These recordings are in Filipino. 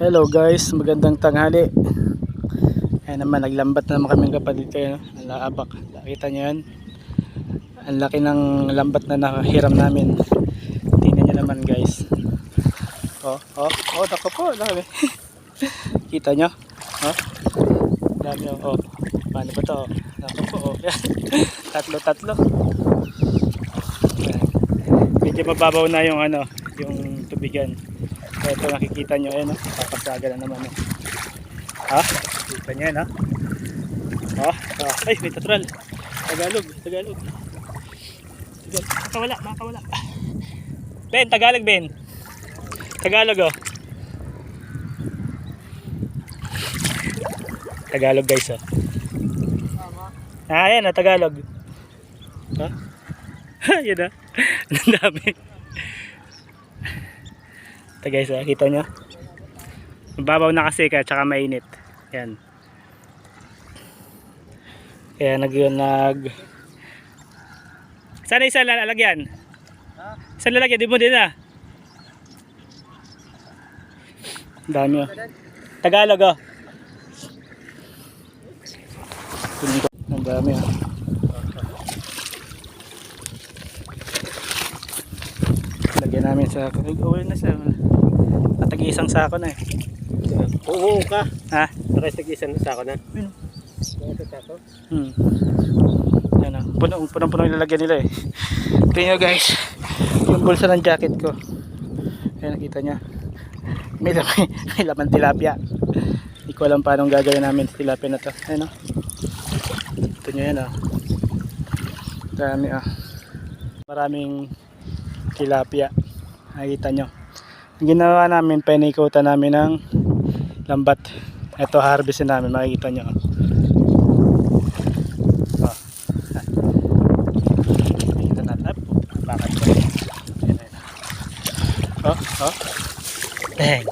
Hello guys, magandang tanghali. Ayan naman, naglambat na naman kami kapatid kayo. Ang laabak, nakita nyo yan. Ang laki ng lambat na nakahiram namin. Tingnan nyo naman guys. Naku po, dami. Kita nyo? Dami paano ba to? Naku po, tatlo. Ayan. Medyo mababaw na yung yung tubigan. Ito nakikita nyo, ayan, papasaga na naman. Kita nyo yan, ay, may tatral. Tagalog. Makawala. Ben, Tagalog, Ben. Tagalog, Tagalog, guys, ayan, Tagalog. Yun, ang dami. Ito guys, kita nyo, mababaw na kasi kaya tsaka mainit. Yan, kaya sana isa lalagyan, isa lalagyan, di mo din dami Tagalog, ang dami lagyan namin sa uwi na siya. Tag-isang sako na Oo ka. Pares tag-isang sako na. Yan punong-punong ilalagyan nila Tingnan nyo guys, yung bulsa ng jacket ko. Ayan, nakita nyo. May laman tilapia. Hindi ko alam paano gagawin namin sa tilapia na to. Ayan ito nyo yan dami maraming tilapia. Nakita nyo. Ang ginawa namin, painikutan namin ng lambat. Ito harvestin namin, makikita nyo. Makikita natin. Bakit ko? Dang.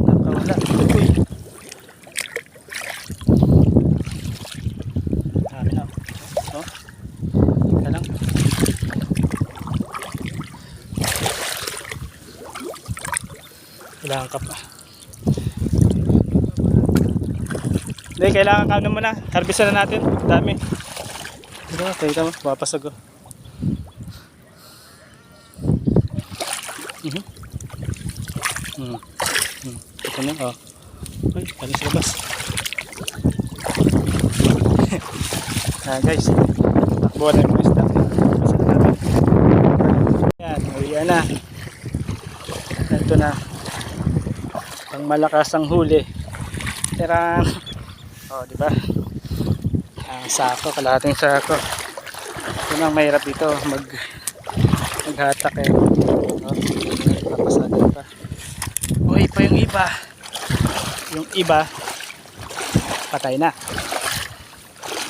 Nakawala. Dami na. Lang. Kailangan ka pa. Hindi, kailangan ka naman na. Harvestan na natin. Dami. Ito, kita mo. Papasag Ito na. Ay, palis labas. Guys, takbuhan na yung isda. Yan, uwian na. Ito na ang malakas ang huli. Tirang. Diba? Ang sako, kalahating sako. Ito na ang mahirap dito maghatak papasagan pa. Buhay pa yung iba. Yung iba patay na.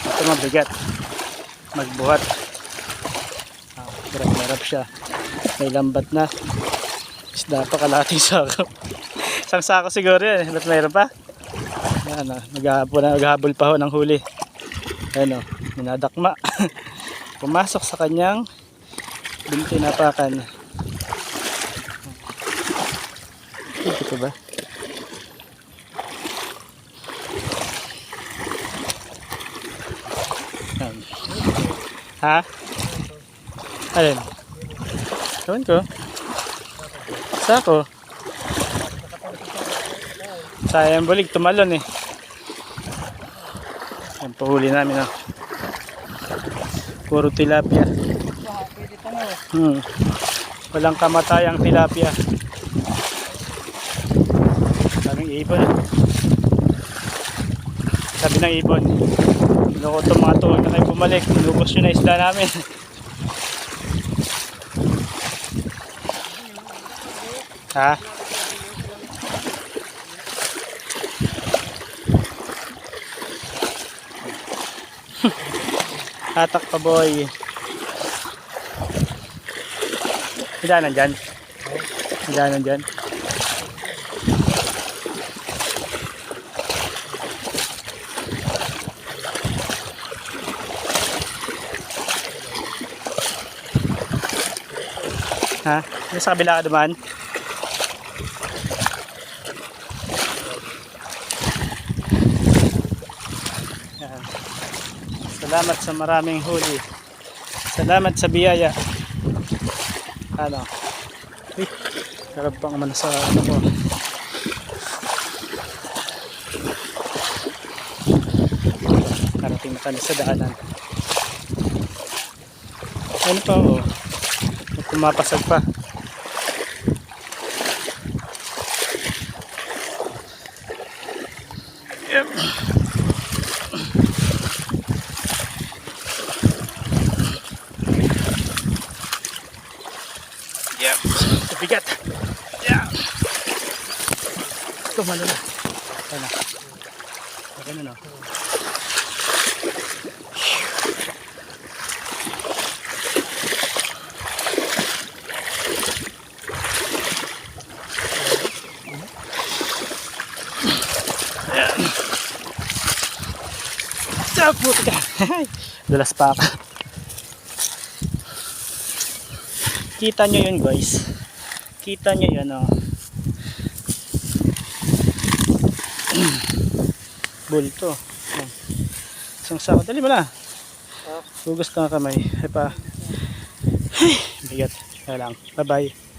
Ito mabigat magbuhat. Hirap siya. May lambat na. Isda pa kalahating sako. Isang sako siguro yan. Ba't mayroon pa? Ayan, naghahabol pa ho ng huli. Ayan minadakma. Pumasok sa kanyang tinapakan. Ito ba? Alin? Ewan ko. Sako. Sayang bulig, tumalon Ang pahuli namin puro tilapia. Walang kamatayang tilapia. Daming ibon Sabi ng ibon, loko itong mga tuwag na kayo bumalik. Lubos yun na isda namin. Hatak pa boy. Hidanan dyan. Ha? Yung sa kabila ka dumaan? Yan. Salamat sa maraming huli. Salamat sa biyaya. Ano? Uy, harap pang umano sa ano ko. Karating na kami sa daanan. Ano pa oh? Pumapasag pa. Yep. Yep. Bigat. Yeah. Tumalo na. Ano? Okay na no? Puta ka. Dalas pa ka. Kita nyo yun guys. Kita nyo yun oh. Bulto. Isang sako. Dali mo na. Hugas ka nga kamay. Ay pa. Bigat. Kaya lang. Bye bye.